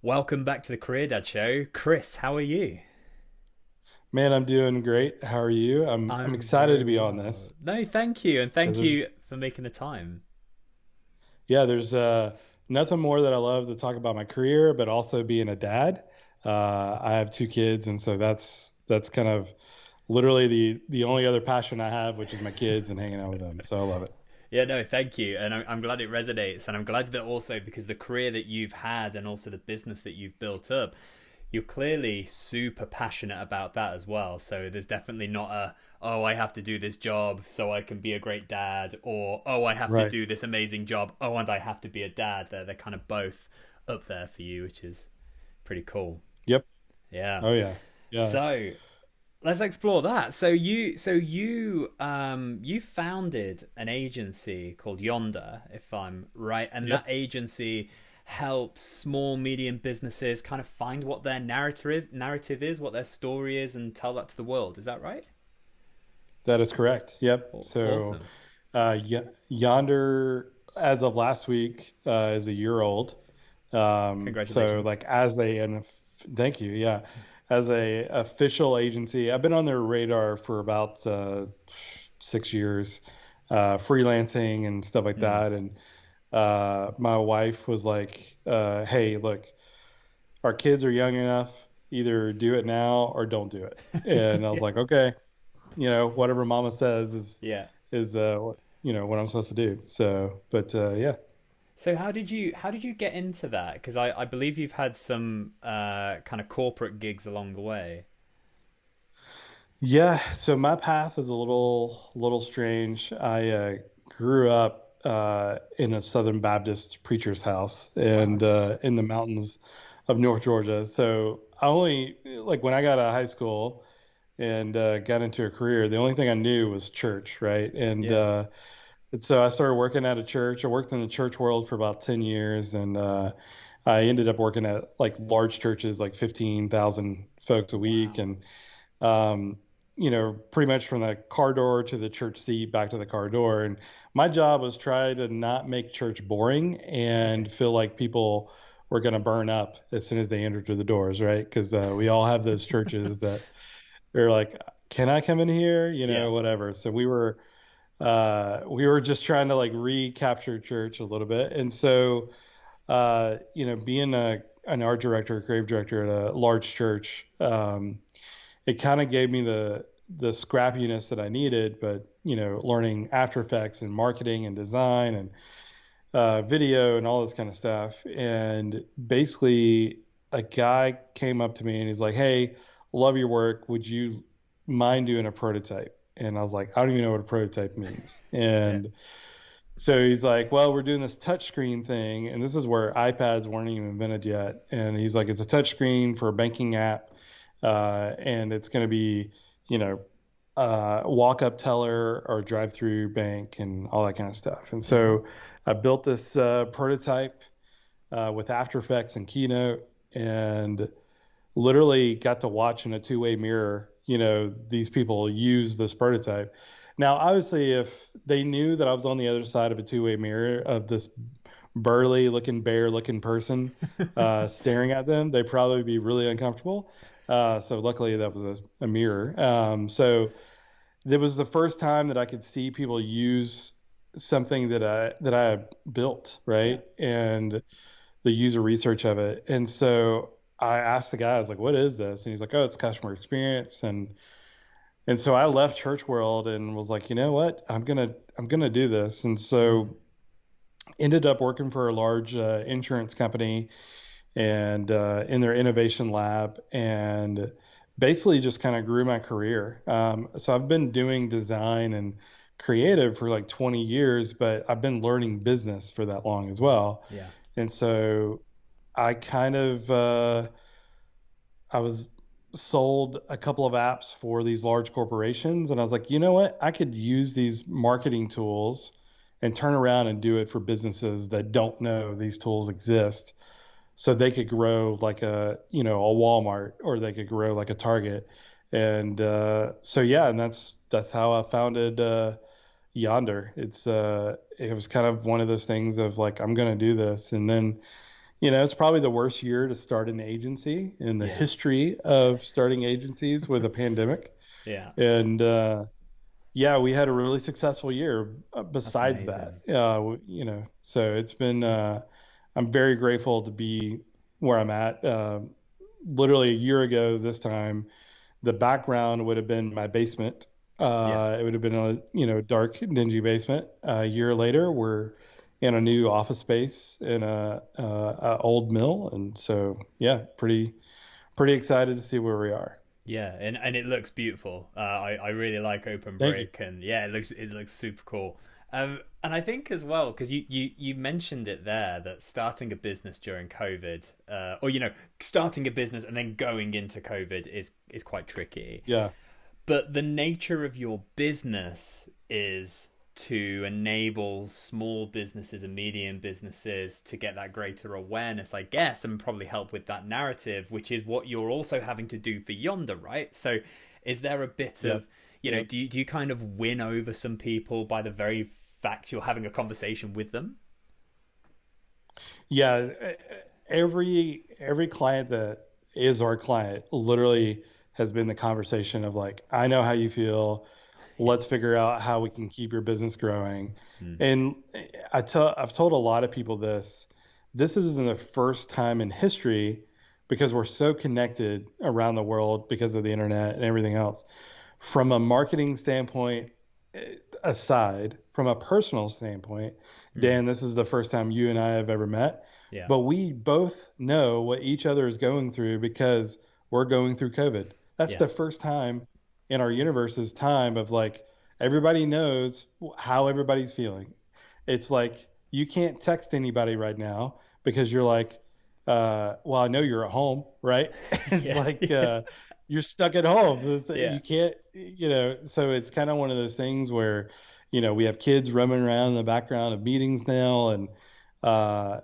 Welcome back to the Career Dad Show. Chris, how are you? Man, I'm doing great. How are you? I'm I'm excited very to be on well. this. No, thank you. And 'Cause thank There's you for making the time. there's nothing more that I love to talk about my career, but also being a dad. I have two kids, and so that's kind of literally the only other passion I have, which is my kids and hanging out with them. So I love it. Yeah, no, thank you. And I'm glad it resonates. And I'm glad that also because the career that you've had and also the business that you've built up, you're clearly super passionate about that as well. So there's definitely not a, oh, I have to do this job so I can be a great dad, or, oh, I have to Right. do this amazing job. Oh, and I have to be a dad. They're kind of both up there for you, which is pretty cool. Yep. Yeah. Oh yeah. Yeah. So let's explore that. So you founded an agency called Yonder, if I'm right, and that Yep. agency helps small medium businesses kind of find what their narrative is, what their story is, and tell that to the world. Is that right? That is correct. Yep. So Awesome. Yonder, as of last week, is a year old. So Congratulations. like and thank you. Yeah. As a official agency, I've been on their radar for about 6 years, freelancing and stuff like Mm. that. And my wife was like, "Hey, look, our kids are young enough. Either do it now or don't do it." And I was Yeah. like, "Okay, whatever Mama says Yeah. is what I'm supposed to do." So, but yeah. So how did you get into that? Because I believe you've had some kind of corporate gigs along the way. Yeah, so my path is a little strange. I grew up in a Southern Baptist preacher's house Wow. and Okay. in the mountains of North Georgia. So I only like when I got out of high school and got into a career, the only thing I knew was church, right? Yeah. And so I started working at a church. I worked in the church world for about 10 years and I ended up working at like large churches, like 15,000 folks a week. Wow. And um, pretty much from the car door to the church seat back to the car door. And my job was try to not make church boring Okay. and feel like people were going to burn up as soon as they entered through the doors, right? Because we all have those churches that are like, can I come in here? Yeah. Whatever. So we were just trying to like recapture church a little bit. And so, being an art director, creative director at a large church, it kind of gave me the scrappiness that I needed, but learning After Effects and marketing and design and video and all this kind of stuff. And basically, a guy came up to me and he's like, "Hey, love your work. Would you mind doing a prototype?" And I was like, "I don't even know what a prototype means." Yeah. And so he's like, "Well, we're doing this touchscreen thing, and this is where iPads weren't even invented yet." And he's like, "It's a touchscreen for a banking app, and it's going to be, you know, walk up teller or drive through bank and all that kind of stuff." And Mm-hmm. so I built this prototype with After Effects and Keynote, and literally got to watch in a two-way mirror, these people use this prototype. Now, obviously, if they knew that I was on the other side of a two-way mirror of this burly looking bear looking person staring at them, they'd probably be really uncomfortable. So luckily that was a mirror. So it was the first time that I could see people use something that I built, Yeah. right? And the user research of it. And so I asked the guy, I was like, "What is this?" And he's like, "Oh, it's customer experience." And so I left church world and was like, "You know what? I'm gonna do this." And Mm. so ended up working for a large insurance company and in their innovation lab, and basically just kind of grew my career. So I've been doing design and creative for like 20 years, but I've been learning business for that long as well. Yeah. And so I kind of I was sold a couple of apps for these large corporations, and I was like, you know what? I could use these marketing tools and turn around and do it for businesses that don't know these tools exist, so they could grow like a Walmart, or they could grow like a Target. And so yeah, and that's how I founded Yonder. It was kind of one of those things of like, I'm gonna do this, and then it's probably the worst year to start an agency in the Yeah. history of starting agencies with a pandemic. Yeah. And yeah, we had a really successful year That's besides that. amazing. So it's been, I'm very grateful to be where I'm at. Literally a year ago this time, the background would have been my basement. Yeah. It would have been a, dark, dingy basement. A year later, we're in a new office space in a old mill. And so, yeah, pretty excited to see where we are. Yeah, and it looks beautiful. I really like open Thank you. brick, and yeah, it looks super cool. And I think as well, because you mentioned it there, that starting a business during COVID, or starting a business and then going into COVID is quite tricky. Yeah. But the nature of your business is to enable small businesses and medium businesses to get that greater awareness, I guess, and probably help with that narrative, which is what you're also having to do for Yonder, right? So is there a bit Yeah. of, do you kind of win over some people by the very fact you're having a conversation with them? Yeah. Every client that is our client literally has been the conversation of like, I know how you feel. Yeah. Let's figure out how we can keep your business growing. Mm. And I've told a lot of people this. This isn't the first time in history because we're so connected around the world because of the internet and everything else. From a marketing standpoint aside, from a personal standpoint, Mm. Dan, this is the first time you and I have ever met, Yeah. but we both know what each other is going through because we're going through COVID. That's Yeah. the first time in our universe's time of like everybody knows how everybody's feeling. It's like you can't text anybody right now because you're like, well, I know you're at home, right? It's Yeah. like you're stuck at home. Yeah. You can't, so it's kind of one of those things where, we have kids roaming around in the background of meetings now. And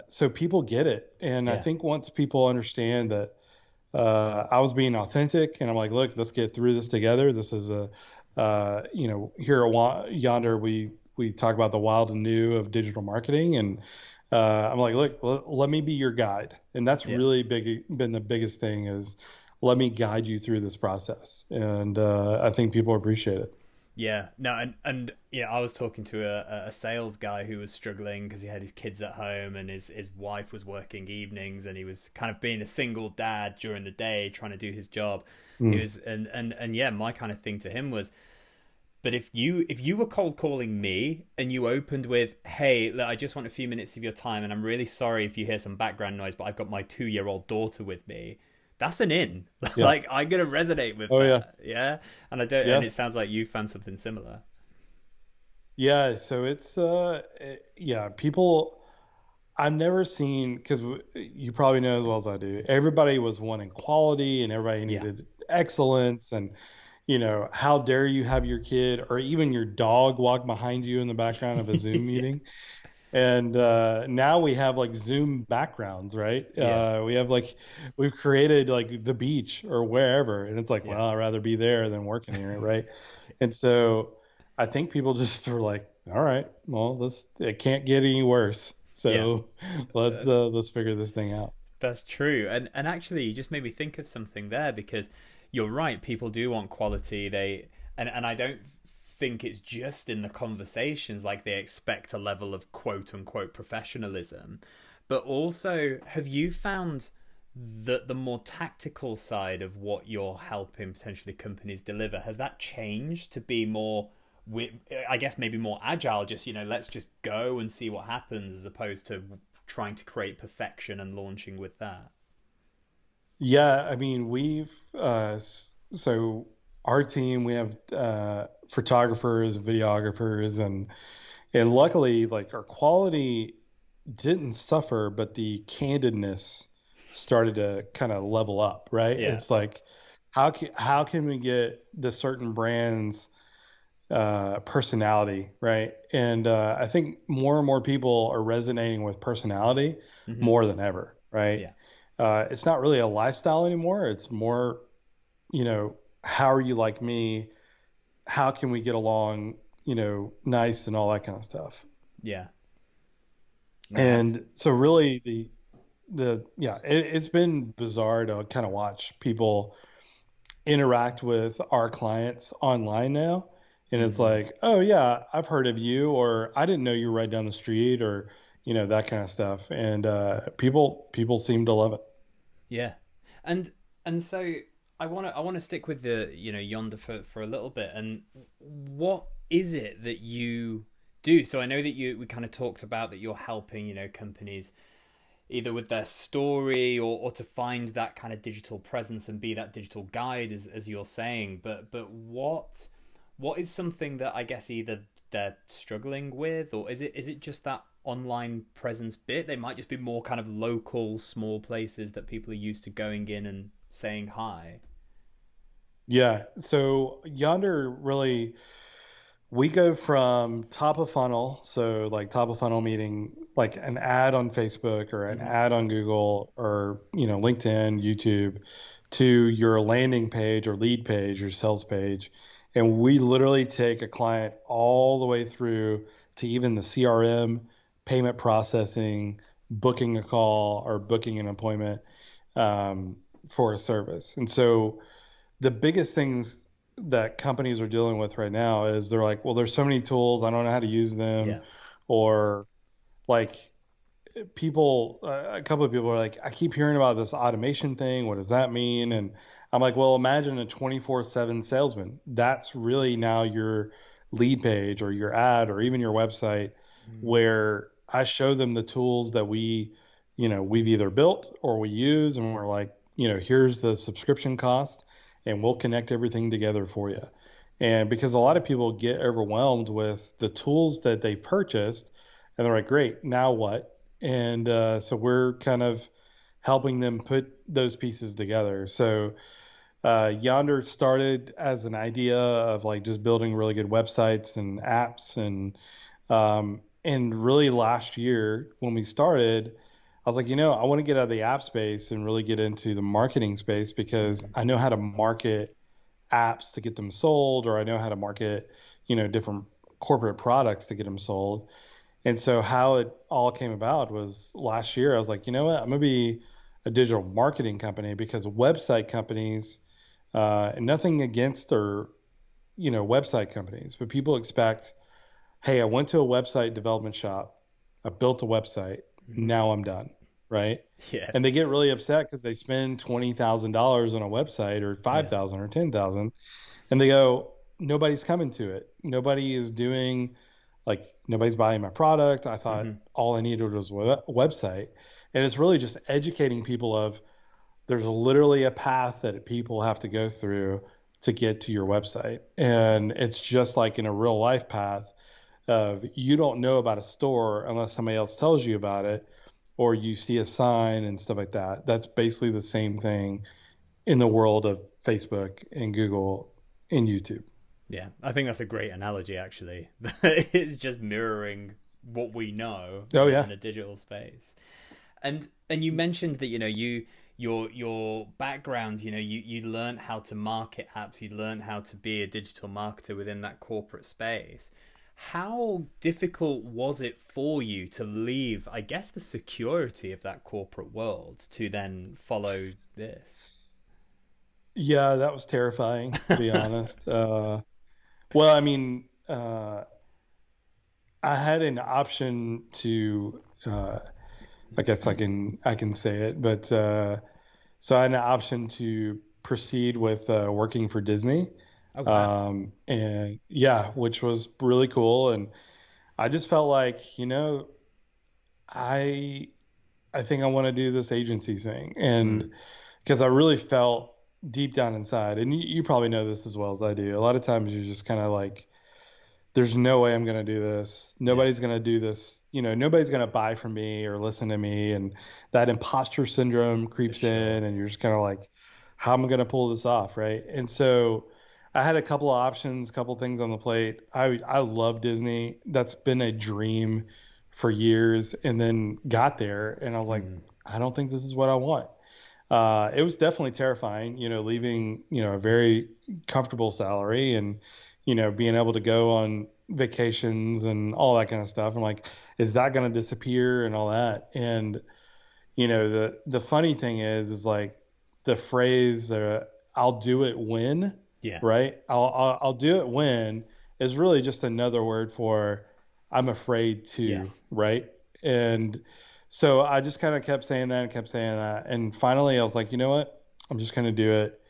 so people get it. And I Yeah. think once people understand that I was being authentic and I'm like, look, let's get through this together. This is here at Yonder, we talk about the wild and new of digital marketing. And I'm like, look, let me be your guide. And that's Yeah. really been the biggest thing is let me guide you through this process. And I think people appreciate it. Yeah, no, and yeah, I was talking to a sales guy who was struggling because he had his kids at home and his wife was working evenings and he was kind of being a single dad during the day trying to do his job. He Mm. was and yeah, my kind of thing to him was, but if you were cold calling me and you opened with, "Hey, look, I just want a few minutes of your time, and I'm really sorry if you hear some background noise, but I've got my 2 year old daughter with me." That's an in. Yeah. Like I'm gonna resonate with Oh yeah. that. Yeah, and I don't. And Yeah. it sounds like you found something similar. Yeah. So it's, yeah, people, I've never seen, because you probably know as well as I do, everybody was wanting quality and everybody Yeah. needed excellence. And, how dare you have your kid or even your dog walk behind you in the background of a Zoom Yeah. meeting? And now we have like Zoom backgrounds, right? Yeah. We've created like the beach or wherever. And it's like, Yeah. well, I'd rather be there than working here, right? And so I think people just were like, all right, well, it can't get any worse. Yeah. So That's let's figure this thing out. that's true. And actually you just made me think of something there because you're right, people do want quality. And I don't think it's just in the conversations like they expect a level of quote unquote professionalism. But also, have you found that the more tactical side of what you're helping potentially companies deliver, has that changed to be more, I guess maybe more agile, just let's just go and see what happens, as opposed to trying to create perfection and launching with that? Yeah, I mean, so our team, we have photographers, videographers, and luckily, like our quality didn't suffer, but the candidness started to kind of level up, right? Yeah. It's like, how can we get the certain brands personality, right? And I think more and more people are resonating with personality Hmm. more than ever, right? Yeah. It's not really a lifestyle anymore. It's more, how are you like me? How can we get along, nice and all that kind of stuff. Yeah. No, And so really it's been bizarre to kind of watch people interact with our clients online now. And it's Mm. like, oh yeah, I've heard of you, or I didn't know you were right down the street, or that kind of stuff. And people seem to love it. Yeah, and so I want to stick with the Yonder for a little bit. And what is it that you do? So I know that we kind of talked about that you're helping companies either with their story, or to find that kind of digital presence and be that digital guide, as you're saying. But what is something that I guess either they're struggling with, or is it just that online presence bit? They might just be more kind of local, small places that people are used to going in and saying hi. Yeah. So Yonder really, we go from top of funnel. So like top of funnel meaning like an ad on Facebook or an Mm-hmm. ad on Google or, LinkedIn, YouTube to your landing page or lead page or sales page. And we literally take a client all the way through to even the CRM, payment processing, booking a call or booking an appointment um, for a service. And so the biggest things that companies are dealing with right now is they're like, well, there's so many tools, I don't know how to use them, Yeah. or like a couple of people are like, I keep hearing about this automation thing. What does that mean? And I'm like, well, imagine a 24/7 salesman. That's really now your lead page or your ad or even your website Mm. where I show them the tools that we've either built or we use. And we're like, here's the subscription cost and we'll connect everything together for you. And because a lot of people get overwhelmed with the tools that they purchased and they're like, great, now what? And so we're kind of helping them put those pieces together. So Yonder started as an idea of like just building really good websites and apps, and really last year when we started, I was like, I want to get out of the app space and really get into the marketing space because Mm. I know how to market apps to get them sold, or I know how to market, different corporate products to get them sold. And so how it all came about was last year, I was like, you know what? I'm going to be a digital marketing company because website companies, and nothing against or, website companies, but people expect, hey, I went to a website development shop. I built a website. Mm-hmm. Now I'm done. Right. Yeah. And they get really upset because they spend $20,000 on a website or Yeah. 5,000 or 10,000 and they go, nobody's coming to it. Nobody is doing like nobody's buying my product. I thought Mm-hmm. all I needed was a website. And it's really just educating people of there's literally a path that people have to go through to get to your website. And it's just like in a real life path of you don't know about a store unless somebody else tells you about it or you see a sign and stuff like that. That's basically the same thing in the world of Facebook and Google and YouTube. Yeah, I think that's a great analogy. Actually, it's just mirroring what we know Oh in yeah. a digital space. And you mentioned that your background, you learned how to market apps, you learned how to be a digital marketer within that corporate space. How difficult was it for you to leave, I guess, the security of that corporate world to then follow this? Yeah, that was terrifying to be honest. Well, I mean, I had an option to, I guess I can say it, but so I had an option to proceed with working for Disney, Oh wow. and yeah, which was really cool. And I just felt like, I I think I want to do this agency thing, Mm, and because I really felt deep down inside, and you probably know this as well as I do. A lot of times you're just kind of like there's no way I'm going to do this. yeah, Nobody's going to do this. Nobody's going to buy from me or listen to me. And that imposter syndrome for creeps sure. in, and you're just kind of like, how am I going to pull this off? Right. And so I had a couple of options, a couple of things on the plate. I love Disney. That's been a dream for years, and then got there, and I was like, Mm, I don't think this is what I want. It was definitely terrifying, leaving, a very comfortable salary and, being able to go on vacations and all that kind of stuff. I'm like, is that going to disappear and all that? And, the funny thing is like the phrase, I'll do it when, Yeah. right? I'll do it when is really just another word for I'm afraid to, Yes. right? And so I just kind of kept saying that and kept saying that. And finally I was like, you know what? I'm just going to do it.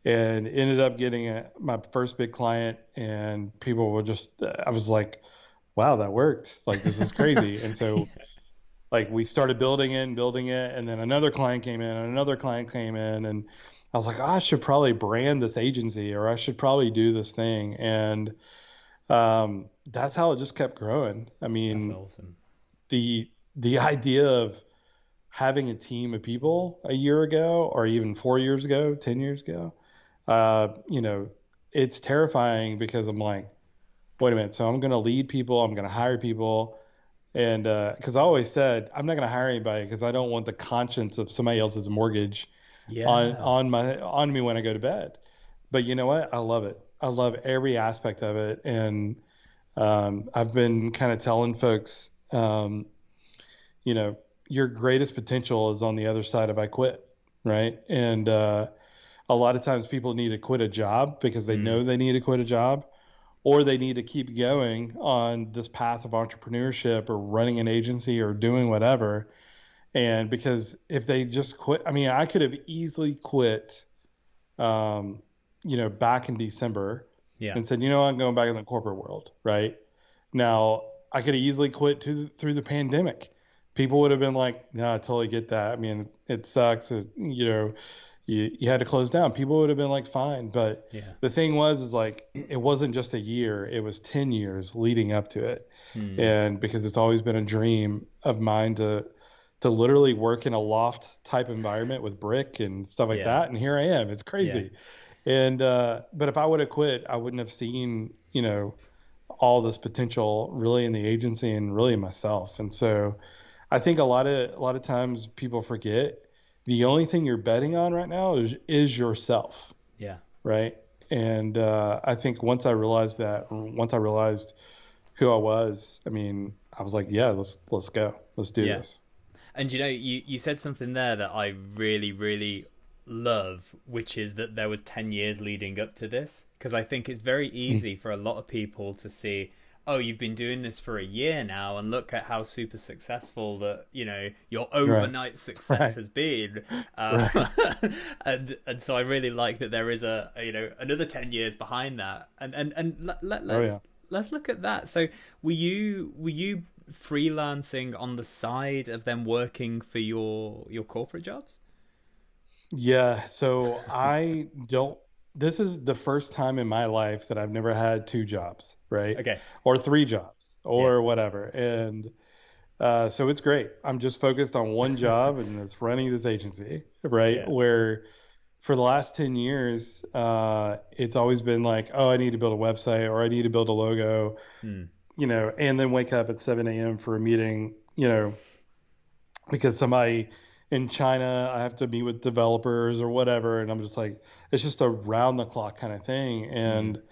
And ended up getting my first big client, and people were just, I was like, wow, that worked. Like, this is crazy. And so Yeah. like we started building it and building it, and then another client came in and another client came in, and I was like, oh, I should probably brand this agency, or I should probably do this thing. And that's how it just kept growing. I That's mean, awesome. the idea of having a team of people a year ago, or even 4 years ago, 10 years ago, you know, it's terrifying because I'm like, wait a minute, so I'm going to lead people, I'm going to hire people. And because I always said I'm not going to hire anybody because I don't want the conscience of somebody else's mortgage Yeah. on me when I go to bed. But you know what? I love it. I love every aspect of it. And I've been kind of telling folks, you know, your greatest potential is on the other side of I quit, right? And a lot of times people need to quit a job because they Mm. know they need to quit a job, or they need to keep going on this path of entrepreneurship or running an agency or doing whatever. And because if they just quit, I mean, I could have easily quit, um, back in December Yeah. and said, I'm going back in the corporate world, right? Now, I could have easily quit through the pandemic. People would have been like, no, I totally get that. I mean, it sucks. You had to close down. People would have been like, fine. But Yeah. the thing is like, it wasn't just a year, it was 10 years leading up to it. Mm. And because it's always been a dream of mine to literally work in a loft type environment with brick and stuff like Yeah. that. And here I am. It's Yeah. crazy. And, but if I would have quit, I wouldn't have seen, all this potential really in the agency and really in myself. And so I think a lot of times people forget the only thing you're betting on right now is yourself, Yeah. right? And I think once I realized who I was, I mean, I was like, yeah, let's go, let's do Yeah. this. And you said something there that I really, really love, which is that there was 10 years leading up to this. Because I think it's very Mm. easy for a lot of people to see, oh, you've been doing this for a year now, and look at how super successful that, your Right, overnight success right, has been. right. And so I really like that there is another 10 years behind that. Oh yeah. Let's look at that. So were you freelancing on the side of them working for your corporate jobs? Yeah, so I don't, this is the first time in my life that I've never had two jobs, right? Okay. Or three jobs Yeah. or whatever. And so it's great. I'm just focused on one job, and it's running this agency, right? Yeah. Where for the last 10 years, it's always been like, oh, I need to build a website or I need to build a logo, Hmm. and then wake up at 7 a.m. for a meeting, because somebody in China, I have to meet with developers or whatever. And I'm just like, it's just a round the clock kind of thing. Hmm. And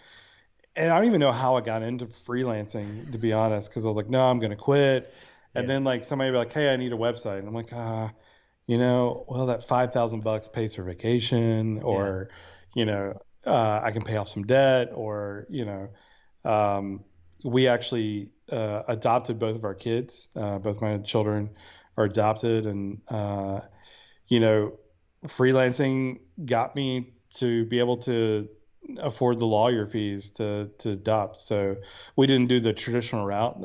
I don't even know how I got into freelancing, to be honest, because I was like, no, I'm going to quit. And Yeah. then like somebody would be like, hey, I need a website. And I'm like, well, that $5,000 pays for vacation, Yeah. or, I can pay off some debt, or, um, we actually adopted both of our kids. Both my children are adopted, and you know, freelancing got me to be able to afford the lawyer fees to adopt. So we didn't do the traditional route.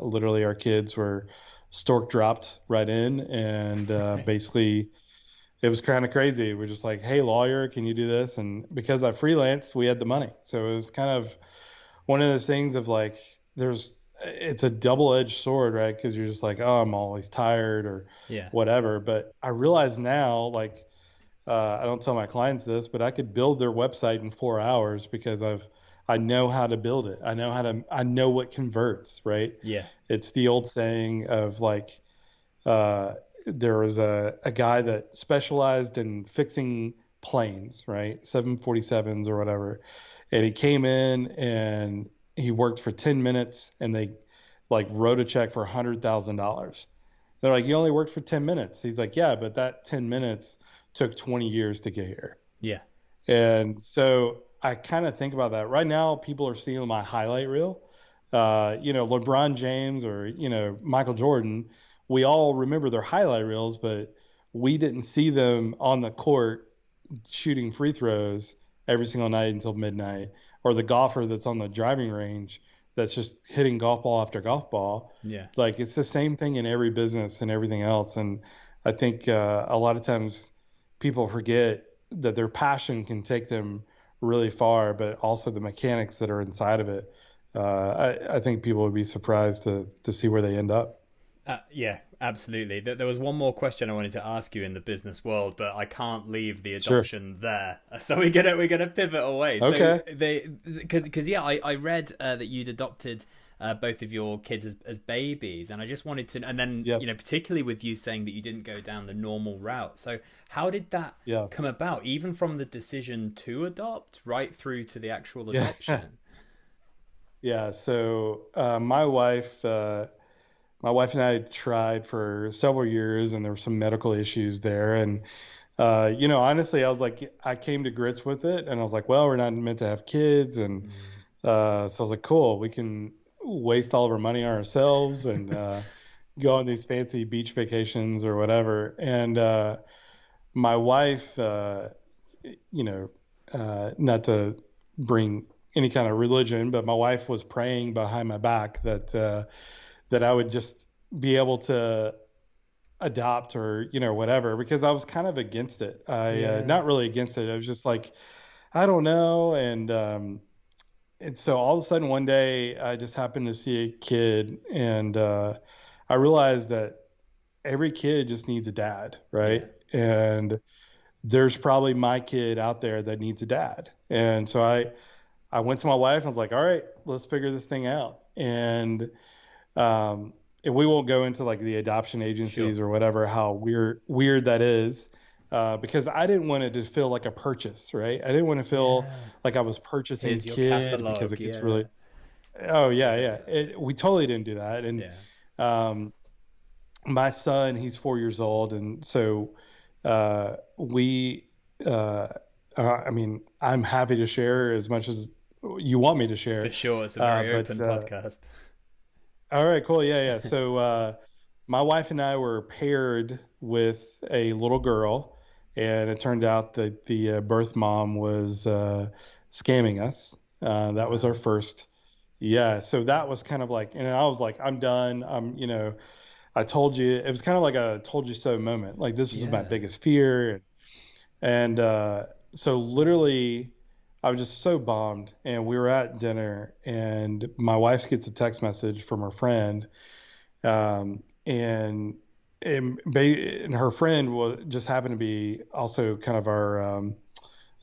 Literally, our kids were stork dropped right in, and basically it was kind of crazy. We're just like, hey, lawyer, can you do this? And because I freelanced, we had the money. So it was kind of one of those things of like, it's a double-edged sword, right? Because you're just like, oh, I'm always tired or Yeah. whatever. But I realize now, like, I don't tell my clients this, but I could build their website in 4 hours because I know how to build it. I know what converts, right? Yeah. It's the old saying of like, uh, there was a guy that specialized in fixing planes, right? 747s or whatever. And he came in and he worked for 10 minutes, and they like wrote a check for $100,000. They're like, you only worked for 10 minutes. He's like, yeah, but that 10 minutes took 20 years to get here. Yeah. And so I kind of think about that. Right now, people are seeing my highlight reel. LeBron James or, Michael Jordan, we all remember their highlight reels, but we didn't see them on the court shooting free throws every single night until midnight, or the golfer that's on the driving range that's just hitting golf ball after golf ball. Yeah. Like it's the same thing in every business and everything else. And I think a lot of times people forget that their passion can take them really far, but also the mechanics that are inside of it. I think people would be surprised to see where they end up. Yeah, absolutely. There was one more question I wanted to ask you in the business world, but I can't leave the Sure. adoption there. So we're gonna pivot away. So Okay. because yeah, I read that you'd adopted both of your kids as babies, and I just wanted to, and then Yep. particularly with you saying that you didn't go down the normal route. So how did that Yeah. come about, even from the decision to adopt right through to the actual Yeah. adoption? Yeah. So my wife and I tried for several years, and there were some medical issues there. And honestly, I was like, I came to grits with it, and I was like, well, we're not meant to have kids, and Mm. so I was like, cool, we can waste all of our money on ourselves and go on these fancy beach vacations or whatever. And my wife, not to bring any kind of religion, but my wife was praying behind my back that I would just be able to adopt or whatever, because I was kind of against it. I Yeah. not really against it. I was just like, I don't know. And so all of a sudden one day I just happened to see a kid, and I realized that every kid just needs a dad, Yeah. right? And there's probably my kid out there that needs a dad. And so I went to my wife and I was like, all right, let's figure this thing out. Um, and we won't go into like the adoption Sure. agencies or whatever, how weird that is, because I didn't want it to feel like a purchase, right? I didn't want to feel Yeah. like I was purchasing a Here's your kid, because it catalog. gets Yeah. really, oh yeah, Yeah. yeah. We totally didn't do that. And Yeah. um, my son, he's 4 years old, and so we, I mean, I'm happy to share as much as you want me to For share. sure, it's a Uh, very but open podcast. All right, cool. Yeah, yeah. So my wife and I were paired with a little girl, and it turned out that the birth mom was scamming us. That was our Wow. first. Yeah, so that was kind of like, and I was like, I'm done. I told you. It was kind of like a told you so moment. Like this was my Yeah. biggest fear, and so literally, I was just so bummed. And we were at dinner, and my wife gets a text message from her friend, and her friend was just happened to be also kind of our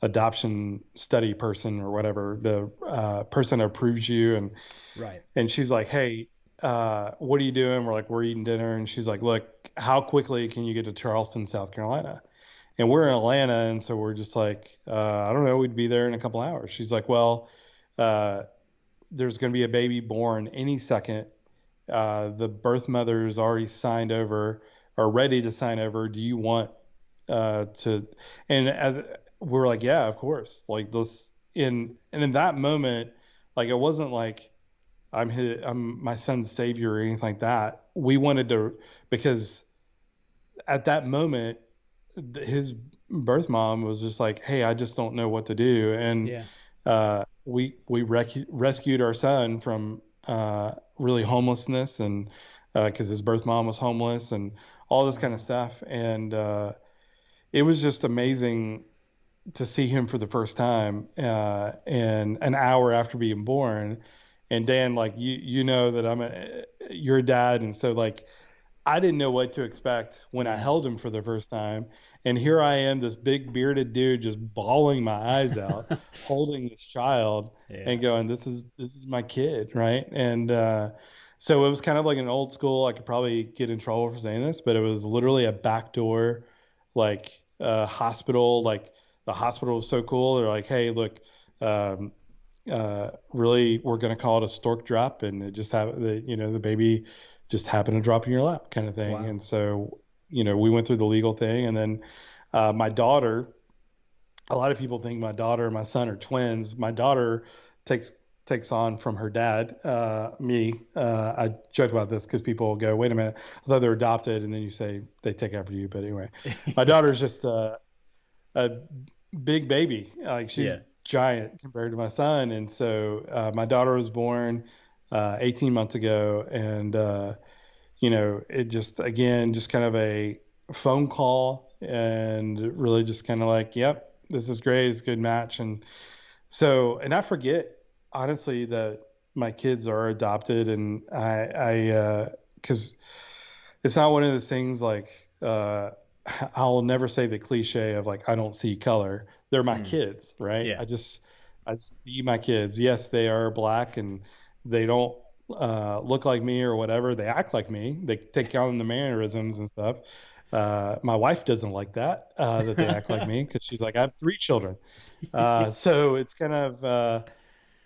adoption study person or whatever, the person that approves you, Right. and she's like, hey, what are you doing? We're like, we're eating dinner, and she's like, look, how quickly can you get to Charleston, South Carolina? And we're in Atlanta, and so we're just like, I don't know, we'd be there in a couple hours. She's like, well, uh, there's going to be a baby born any second. The birth mother is already signed over or ready to sign over. Do you want to? And we're like, yeah, of course. Like this, in that moment, like it wasn't like I'm my son's savior or anything like that. We wanted to, because at that moment his birth mom was just like, "Hey, I just don't know what to do," and Yeah. we rescued our son from really homelessness, and because his birth mom was homeless and all this kind of Wow. stuff, and it was just amazing to see him for the first time, and an hour after being born. And Dan, like you know that your dad, and so like I didn't know what to expect when I Mm. held him for the first time. And here I am, this big bearded dude, just bawling my eyes out, holding this child Yeah. and going, this is my kid, right? And so it was kind of like an old school. I could probably get in trouble for saying this, but it was literally a backdoor, like hospital. Like the hospital was so cool. They're like, hey, look, um, really, we're going to call it a stork drop, and it just have the baby just happen to drop in your lap kind of thing. Wow. And so, we went through the legal thing, and then my daughter, a lot of people think my daughter and my son are twins. My daughter takes takes on from her dad, me. I joke about this because people will go, "Wait a minute, I thought they're adopted," and then you say they take after you. But anyway, my daughter's just a big baby. Like she's Yeah. giant compared to my son, and so my daughter was born 18 months ago, and it just again just kind of a phone call, and really just kind of like, yep, this is great, it's a good match. And so, and I forget honestly that my kids are adopted, and because it's not one of those things like I'll never say the cliche of like I don't see color. They're my Mm. kids, right? Yeah. I see my kids. Yes, they are black, and they don't look like me or whatever. They act like me. They take on the mannerisms and stuff. My wife doesn't like that that they act like me, because she's like, I have three children. So it's kind of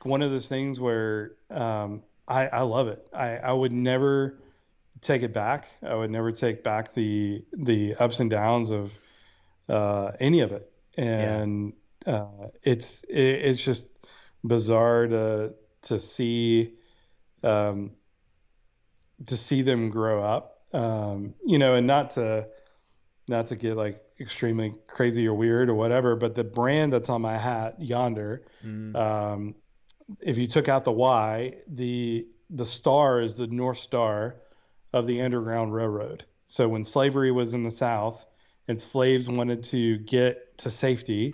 one of those things where I love it. I would never take it back. I would never take back the ups and downs of any of it. Yeah. And it's just bizarre to see um, to see them grow up. And not to get like extremely crazy or weird or whatever, but the brand that's on my hat, Yonder, Mm. um, if you took out the Y, the star is the North Star of the Underground Railroad. So when slavery was in the South and slaves wanted to get to safety,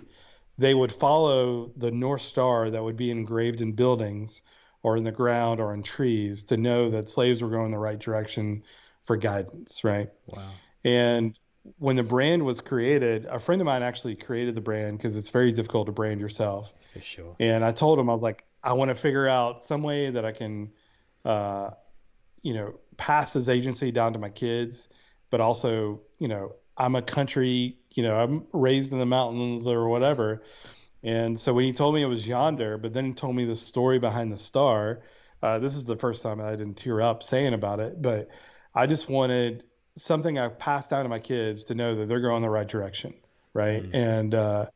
they would follow the North Star that would be engraved in buildings or in the ground or in trees to know that slaves were going the right direction for guidance, right? Wow. And when the brand was created, a friend of mine actually created the brand because it's very difficult to brand yourself. For sure. And I told him, I was like, I want to figure out some way that I can, uh, pass this agency down to my kids, but also, I'm a country, I'm raised in the mountains or whatever. And so when he told me it was Yonder, but then he told me the story behind the star, this is the first time I didn't tear up saying about it, but I just wanted something I passed down to my kids to know that they're going the right direction, right? Mm. And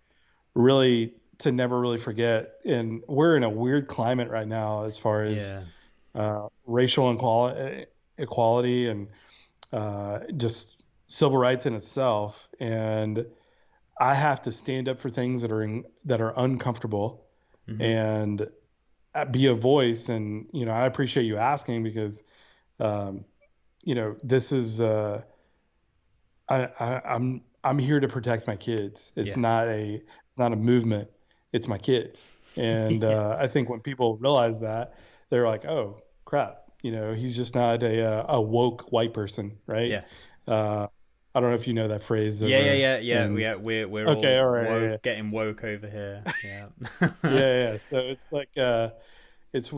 really to never really forget. And we're in a weird climate right now as far as Yeah. racial equality and just civil rights in itself. And I have to stand up for things that are uncomfortable Hmm. and be a voice. And I appreciate you asking because um, this is I'm here to protect my kids. Yeah. It's not a movement. It's my kids. And Yeah. I think when people realize that, they're like, oh crap, he's just not a woke white person, right? Yeah. Uh, I don't know if you know that phrase Yeah, yeah, over yeah, yeah, in. yeah. We're Okay, all all right, yeah, woke, getting woke over here. yeah, Yeah. yeah. So it's like it's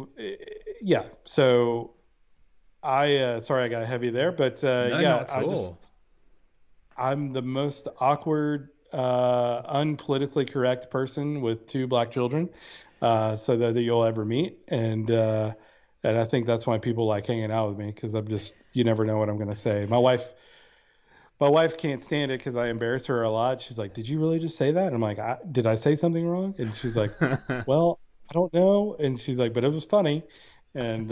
yeah. So I sorry I got heavy there, but No, yeah, not at all. I'm the most awkward, unpolitically correct person with two black children, so that you'll ever meet, and I think that's why people like hanging out with me because you never know what I'm gonna say. My wife can't stand it because I embarrass her a lot. She's like, "Did you really just say that?" And I'm like, "Did I say something wrong?" And she's like, "Well, I don't know." And she's like, "But it was funny." And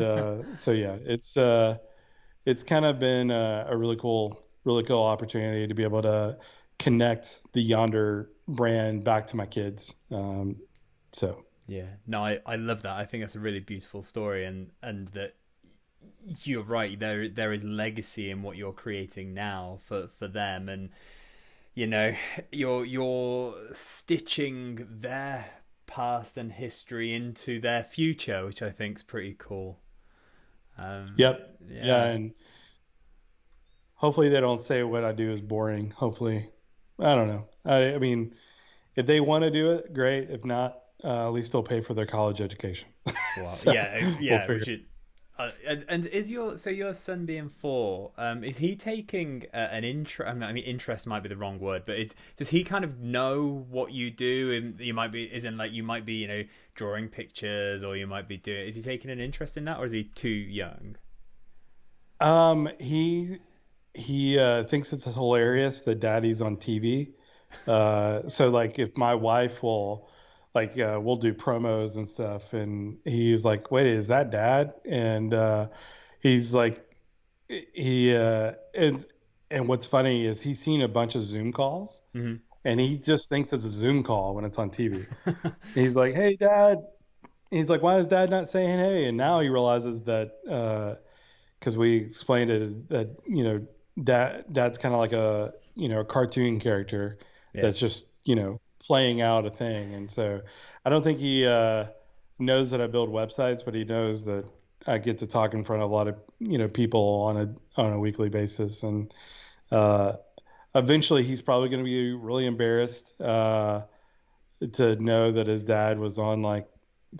so yeah, it's kind of been a really cool opportunity to be able to connect the Yonder brand back to my kids. So Yeah, no, I love that. I think that's a really beautiful story, and that you're right. There is legacy in what you're creating now for them, and you're stitching their past and history into their future, which I think's pretty cool. yep, yeah, Yeah. and hopefully they don't say what I do is boring. Hopefully, I don't know. I mean, if they want to do it, great. If not, at least they'll pay for their college education. Well, So yeah, we'll yeah, figure. which is. And is your son being 4? Is he taking an interest? I mean, interest might be the wrong word, but does he kind of know what you do? And you might be, isn't like you might be, drawing pictures, or you might be doing. Is he taking an interest in that, or is he too young? He thinks it's hilarious that daddy's on TV. So like if my wife will like we'll do promos and stuff and he's like, "Wait, is that dad?" And he's like he and what's funny is he's seen a bunch of Zoom calls Hmm. and he just thinks it's a Zoom call when it's on TV. He's like, "Hey, dad." He's like, "Why is dad not saying hey?" And now he realizes that because we explained it that dad's kind of like a cartoon character Yeah. that's just playing out a thing, and so I don't think he knows that I build websites, but he knows that I get to talk in front of a lot of people on a weekly basis, and uh, eventually he's probably going to be really embarrassed to know that his dad was on like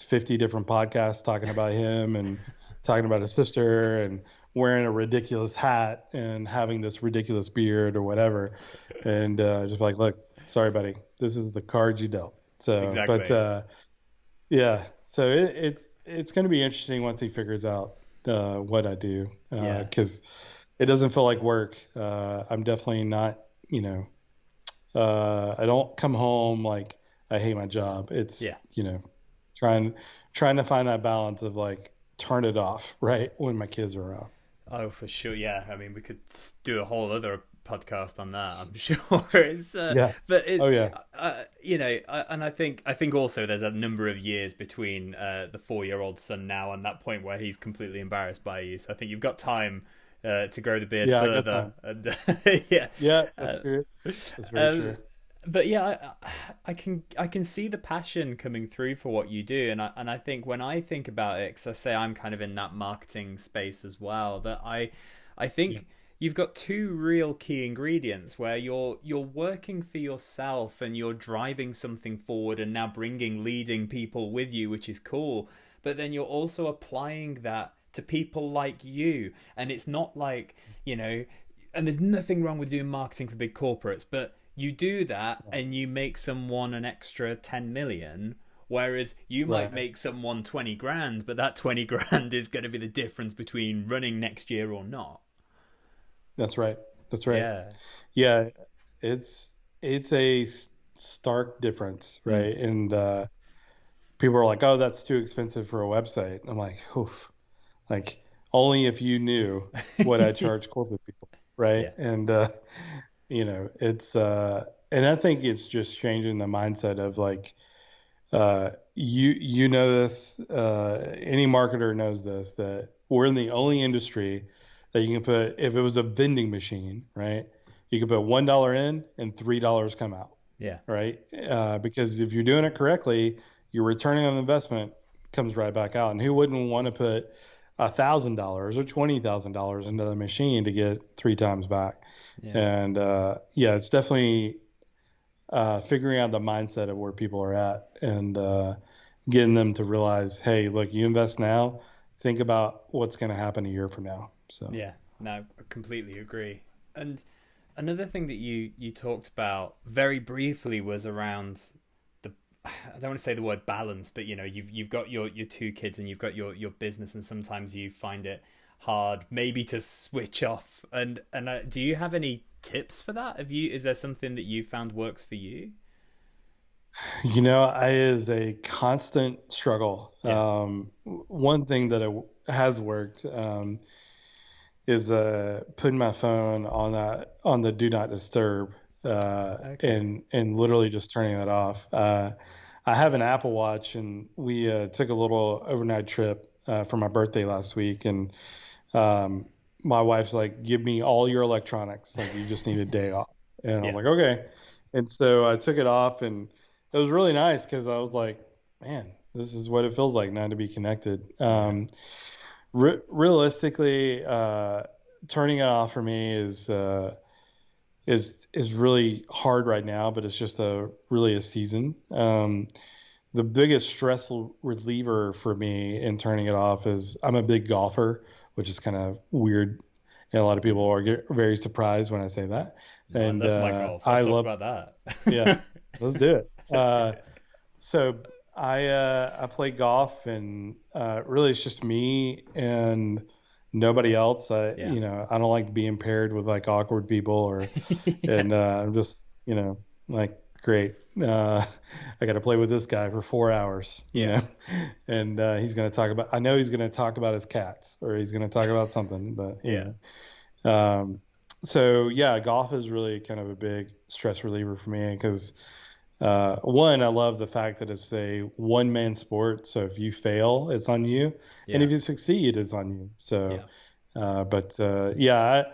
50 different podcasts talking about him and talking about his sister and wearing a ridiculous hat and having this ridiculous beard or whatever. And just like, look, sorry, buddy, this is the cards you dealt. So, but Exactly. yeah, so it's going to be interesting once he figures out what I do Yeah. because it doesn't feel like work. I'm definitely not, I don't come home like I hate my job. Yeah. It's, trying trying to find that balance of like turn it off, right? When my kids are around. Oh, for sure. Yeah. I mean, we could do a whole other podcast on that. I'm sure. It's, Yeah. but it's, Oh yeah. and I think also there's a number of years between the 4-year-old son now and that point where he's completely embarrassed by you. So I think you've got time to grow the beard Yeah, I got further. time. And yeah. Yeah, that's Uh, true. That's very um, true. but yeah, I can see the passion coming through for what you do, and I think when I think about it, because I say I'm kind of in that marketing space as well, that I Yeah. think you've got two real key ingredients where you're working for yourself and you're driving something forward and now bringing leading people with you, which is cool. But then you're also applying that to people like you, and it's not like you know and there's nothing wrong with doing marketing for big corporates, but you do that and you make someone an extra 10 million, whereas you might Right. make someone 20 grand, but that 20 grand is going to be the difference between running next year or not. That's right. That's right. Yeah. Yeah, it's a stark difference, Mm. right? And people are like, "Oh, that's too expensive for a website." I'm like, "Oof." Like only if you knew what I charge corporate people, right? Yeah. And it's and I think it's just changing the mindset of like you know this any marketer knows this that we're in the only industry that you can put if it was a vending machine, right? You can put $1 in and $3 come out, Yeah. right? Because if you're doing it correctly, your returning on investment comes right back out. And who wouldn't want to put $1,000 or $20,000 into the machine to get three times back? Yeah. And yeah, it's definitely figuring out the mindset of where people are at and getting them to realize, hey, look, you invest now, think about what's going to happen a year from now. So Yeah. No, I completely agree. And another thing that you talked about very briefly was around the I don't want to say the word balance, but you've got your two kids and you've got your business, and sometimes you find it hard maybe to switch off. And do you have any tips for that? Have you Is there something that you found works for you? I is a constant struggle. Yeah. One thing that has worked is putting my phone on the do not disturb Okay. and literally just turning that off. I have an Apple Watch, and we took a little overnight trip for my birthday last week, and um, my wife's like, "Give me all your electronics. Like, you just need a day off." And I was Yeah. like, "Okay." And so I took it off, and it was really nice because I was like, "Man, this is what it feels like not to be connected." Yeah. Realistically, turning it off for me is really hard right now, but it's just a really a season. The biggest stress reliever for me in turning it off is I'm a big golfer, which is kind of weird. And a lot of people are very surprised when I say that. I And love my golf. Let's I talk love, about yeah, that. let's do it. Let's do it. So I play golf, and really it's just me and nobody else. Yeah. I don't like being paired with like awkward people Yeah. and I'm just, like, great. I got to play with this guy for 4 hours, Yeah. and I know he's going to talk about his cats or he's going to talk about something, but Yeah. so yeah, golf is really kind of a big stress reliever for me because one, I love the fact that it's a one man sport. So if you fail, it's on you. And Yeah. if you succeed, it's on you. So, Yeah. yeah,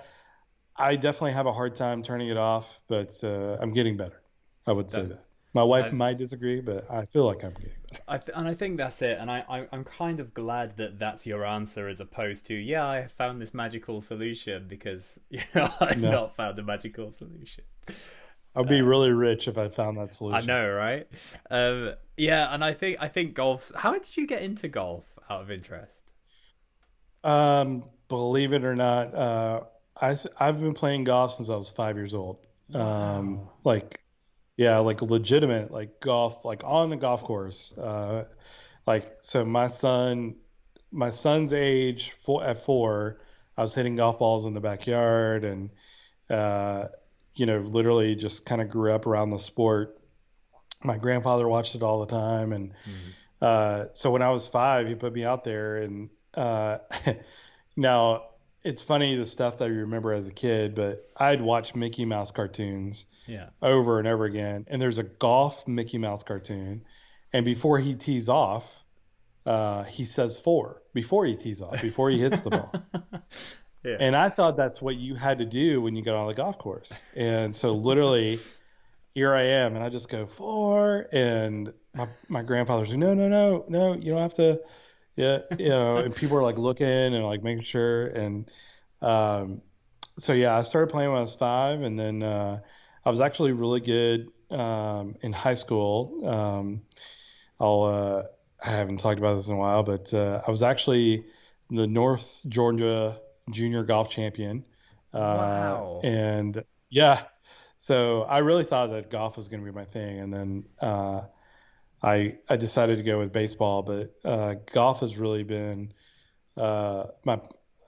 I definitely have a hard time turning it off, but I'm getting better. I would say That that. My wife I might disagree, but I feel like I'm getting better. and I think that's it. And I'm kind of glad that that's your answer as opposed to, yeah, I found this magical solution because, I've No, not found the magical solution. I'd be Uh, really rich if I found that I solution. know, right? Yeah, and I think golf's. How did you get into golf out of interest? Believe it or not, I've been playing golf since I was 5 years old. Wow. Like, yeah, like legitimate, like golf, like on the golf course. Like, so my son's age at 4, I was hitting golf balls in the backyard and, uh, literally just kind of grew up around the sport. My grandfather watched it all the time. And, Mm. so when I was 5, he put me out there and, now it's funny the stuff that you remember as a kid, but I'd watch Mickey Mouse cartoons Yeah. over and over again. And there's a golf Mickey Mouse cartoon. And before he tees off, he says four before he tees off, before he hits the ball. Yeah. And I thought that's what you had to do when you got on the golf course. And so literally here I am, and I just go four. And my grandfather's like, no, no, no, no, you don't have to. Yeah, and people are like looking and like making sure. And um, so yeah, I started playing when I was 5, and then I was actually really good in high school. I'll I haven't talked about this in a while, but I was actually the North Georgia junior golf champion, Wow. and yeah, so I really thought that golf was going to be my thing, and then I decided to go with baseball, but golf has really been my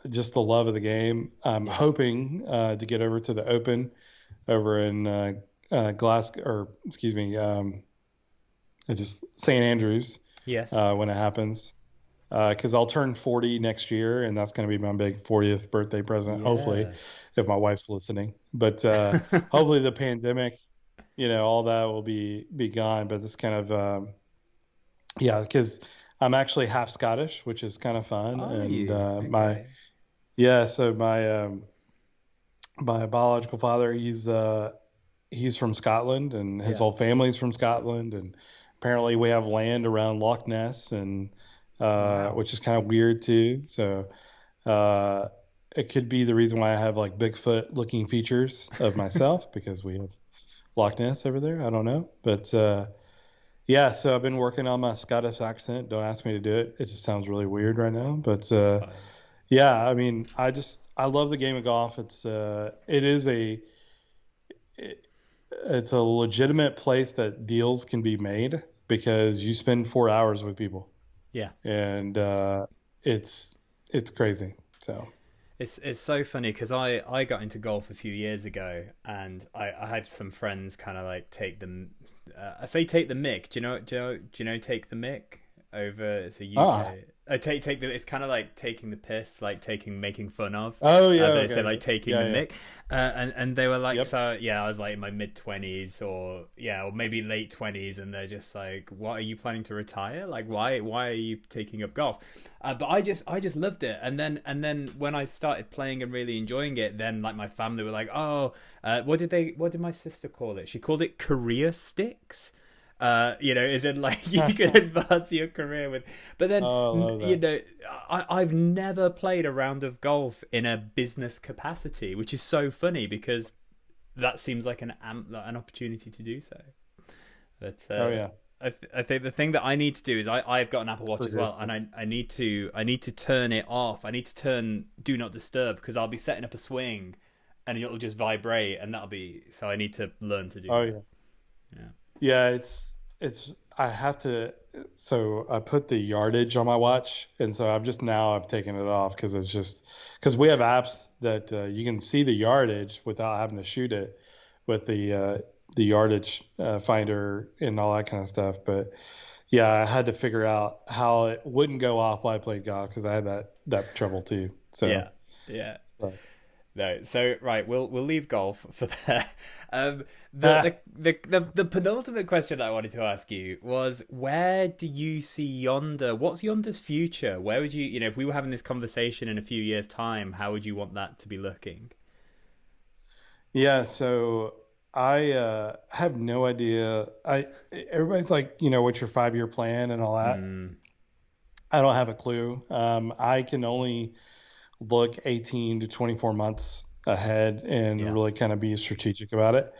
just the love of the game. I'm Yeah. hoping to get over to the Open over in Glasgow, or excuse me, just St. Andrews Yes. when it happens. Because I'll turn 40 next year, and that's going to be my big 40th birthday present, hopefully, Yeah. if my wife's listening. But hopefully, the pandemic, all that will be gone. But this kind of, yeah, because I'm actually half Scottish, which is kind of fun. Are And you? Okay. yeah, so my biological father, he's from Scotland, and his Yeah. whole family's from Scotland, and apparently we have land around Loch Ness, and Wow. which is kind of weird too. So uh, it could be the reason why I have like Bigfoot looking features of myself because we have Loch Ness over there. I don't know, but yeah. So I've been working on my Scottish accent. Don't ask me to do it. It just sounds really weird right now, but It's fine. yeah. I mean, I love the game of golf. It, it's a legitimate place that deals can be made because you spend 4 hours with people, Yeah. and it's it's crazy. So It's so funny because I got into golf a few years ago and I had some friends kind of like take them. I say take the mick. Do you know take the mick over? It's a ah UK. Take the. It's kind of like taking the piss, like making fun of. oh yeah, They say okay, like taking the yeah, yeah, mick, and they were like, yep. so yeah, I was like in my mid 20s or maybe late 20s, and they're just like, what are you planning to retire? Like why are you taking up golf? But I just loved it, and then when I started playing and really enjoying it, then like my family were like, oh, what did my sister call it? She called it career sticks. Is in like you can advance your career with, but then Oh, I love you that. know, I've never played a round of golf in a business capacity, which is so funny because that seems like an opportunity to do so. But Oh yeah, I think the thing that I need to do is I've got an Apple Watch as career well, and sticks. I need to turn it off. I need to turn do not disturb because I'll be setting up a swing, and it'll just vibrate, and that'll be so. I need to learn to do Oh that. yeah, Yeah. yeah. It's I have to. So I put the yardage on my watch, and so I've taken it off because it's just because we have apps that you can see the yardage without having to shoot it with the yardage finder and all that kind of stuff. But yeah, I had to figure out how it wouldn't go off while I played golf because I had that trouble too. So Yeah, yeah. uh, No, so right, we'll leave golf for there. Um, ah, the penultimate question that I wanted to ask you was, where do you see Yonder? What's Yonder's future? Where would you, if we were having this conversation in a few years' time, how would you want that to be looking? yeah. So I have no idea. I Everybody's like, what's your 5-year plan and all that. Mm, I don't have a clue. I can only look 18 to 24 months ahead and yeah, really kind of be strategic about it.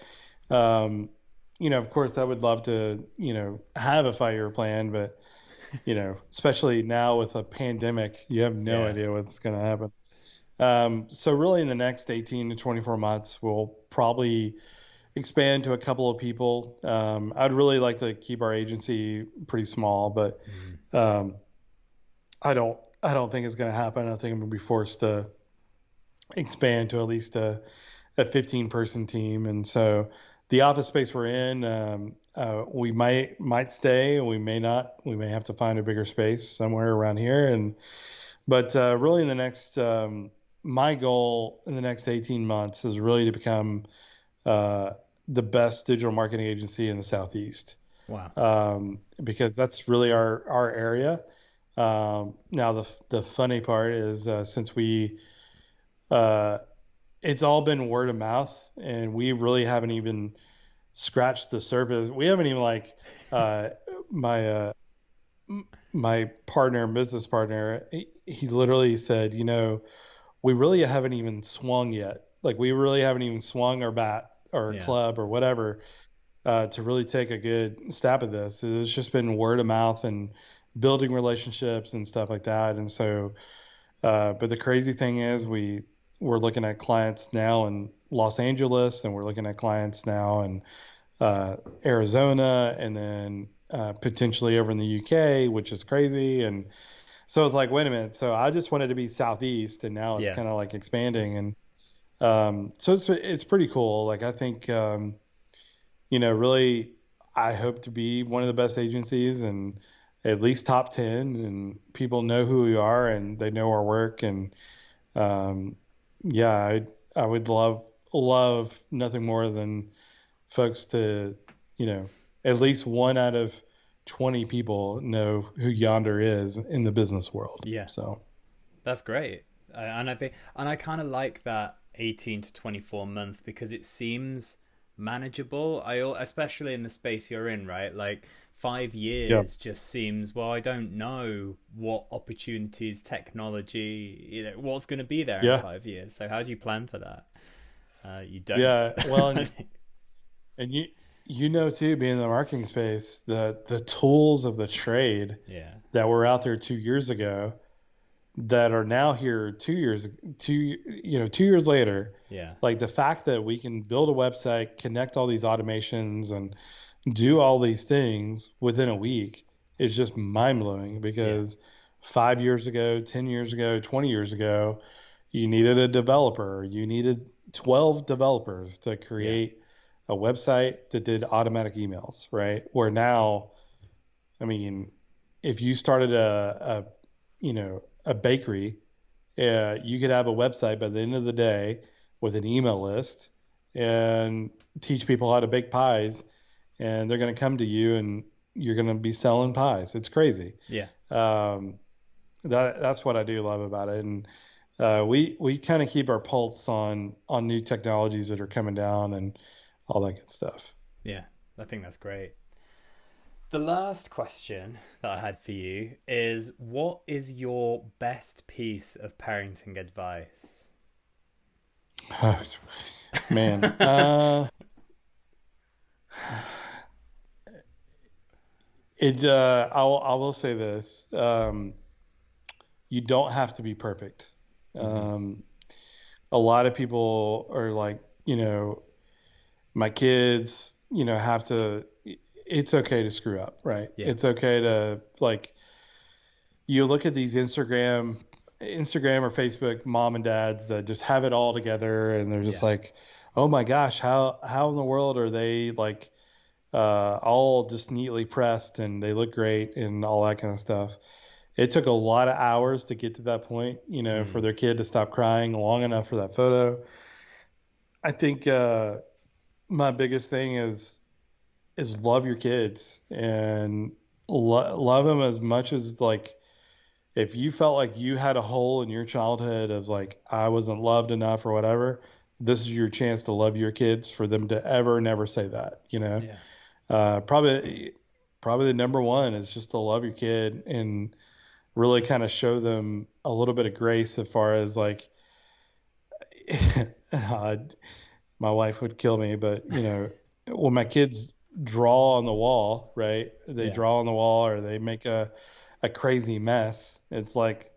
Um, of course, I would love to, have a 5-year plan, but, especially now with a pandemic, you have no yeah, idea what's going to happen. So really in the next 18 to 24 months, we'll probably expand to a couple of people. I'd really like to keep our agency pretty small, but mm, um, I don't think it's going to happen. I think I'm going to be forced to expand to at least a 15 person team. And so the office space we're in, we might stay, and we may not. We may have to find a bigger space somewhere around here. And but really, in the next, my goal in the next 18 months is really to become uh, the best digital marketing agency in the Southeast, wow, because that's really our area. Now the funny part is since we uh, it's all been word of mouth, and we really haven't even scratched the surface. We haven't even like uh, my my partner, business partner. He literally said, we really haven't even swung yet. Like we really haven't even swung our bat or yeah, club or whatever to really take a good stab at this. It's just been word of mouth and building relationships and stuff like that. And so, but the crazy thing is, we're looking at clients now in Los Angeles, and we're looking at clients now in Arizona, and then potentially over in the UK, which is crazy. And so it's like, wait a minute. So I just wanted to be Southeast, and now it's yeah, kind of like expanding. And so it's pretty cool. Like I think really, I hope to be one of the best agencies and at least top 10, and people know who we are and they know our work. And um, yeah, I would love nothing more than folks to, at least one out of 20 people know who Yonder is in the business world. yeah. So, That's great. And I think, and I kind of like that 18 to 24 month because it seems manageable. Especially in the space you're in, right? Like 5 years yeah, just seems, well, I don't know what opportunities, technology, what's going to be there in yeah, 5 years. So how do you plan for that? You don't. yeah. Well, and too, being in the marketing space, the tools of the trade Yeah. that were out there 2 years ago that are now here 2 years later. Yeah. Like the fact that we can build a website, connect all these automations, and do all these things within a week is just mind blowing. Yeah. Because 5 years ago, 10 years ago, 20 years ago, you needed a developer, you needed 12 developers to Yeah. create a website that did automatic emails, right? Where now, I mean, if you started a bakery, you could have a website by the end of the day with an email list and teach people how to bake pies, and they're going to come to you and you're going to be selling pies. It's crazy. Yeah. Um, that's what I do love about it. And we kind of keep our pulse on new technologies that are coming down and all that good stuff. Yeah. I think that's great. The last question that I had for you is, what is your best piece of parenting advice? Man, I will say this. You don't have to be perfect. Mm-hmm. Um, a lot of people are like, my kids, have to. it's okay to screw up, right? Yeah. It's okay to like, you look at these Instagram or Facebook mom and dads that just have it all together, and they're just Yeah. like, oh my gosh, how in the world are they like all just neatly pressed and they look great and all that kind of stuff. It took a lot of hours to get to that point, for Mm. their kid to stop crying long enough for that photo. I think my biggest thing is love your kids and love them as much as like, if you felt like you had a hole in your childhood of like, I wasn't loved enough or whatever, this is your chance to love your kids for them to ever never say that. Yeah. Probably the number one is just to love your kid and really kind of show them a little bit of grace as far as like, uh, my wife would kill me, but when my kids draw on the wall, right? They Yeah. draw on the wall or they make a crazy mess. It's like,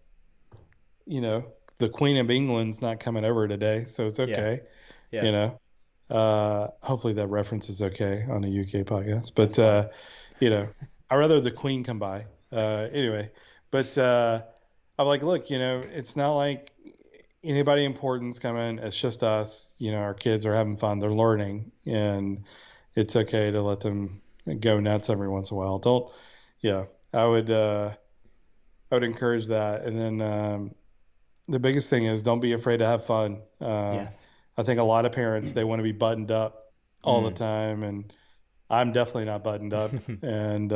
you know, the Queen of England's not coming over today, so it's Yeah. okay. Yeah. You know, hopefully that reference is okay on a UK podcast, That's but fine. I'd rather the Queen come by. Anyway, but I'm like, look, it's not like anybody important's coming. It's just us. Our kids are having fun. They're learning, and it's okay to let them go nuts every once in a while. Don't, yeah, I would encourage that. And then the biggest thing is don't be afraid to have fun. Yes. I think a lot of parents, they want to be buttoned up all the Mm. time, and I'm definitely not buttoned up. And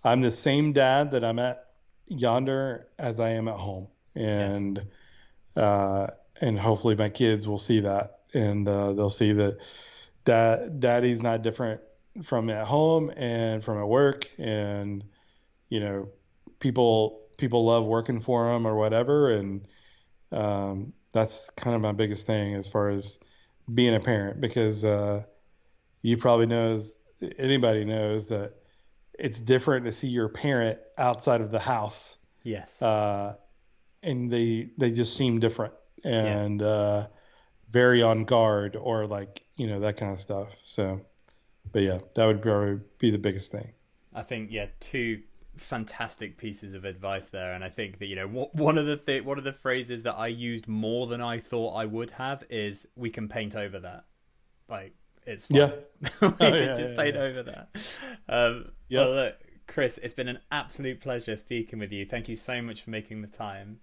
I'm the same dad that I'm at Yonder as I am at home, Yeah. uh, and hopefully my kids will see that, and they'll see that daddy's not different from at home and from at work, and you know, people love working for them or whatever, and that's kind of my biggest thing as far as being a parent, because you probably knows anybody knows that it's different to see your parent outside of the house, Yes. uh, and they just seem different Yeah. and very on guard or like that kind of stuff. So, but yeah, that would probably be the biggest thing. I think, yeah, two fantastic pieces of advice there, and I think that one of the phrases that I used more than I thought I would have is, "We can paint over that." Like, it's Yeah. fine. Oh, We can yeah, just yeah, paint yeah. over that. Well, Yep. look, Chris, it's been an absolute pleasure speaking with you. Thank you so much for making the time.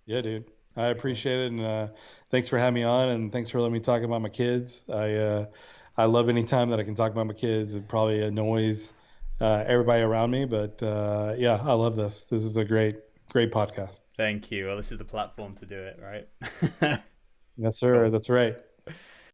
Yeah, dude. I Cool. appreciate it, and thanks for having me on, and thanks for letting me talk about my kids. I love any time that I can talk about my kids. It probably annoys everybody around me, but yeah, I love this. This is a great podcast. Thank you. Well, this is the platform to do it, right? Yes, sir. Cool. That's right.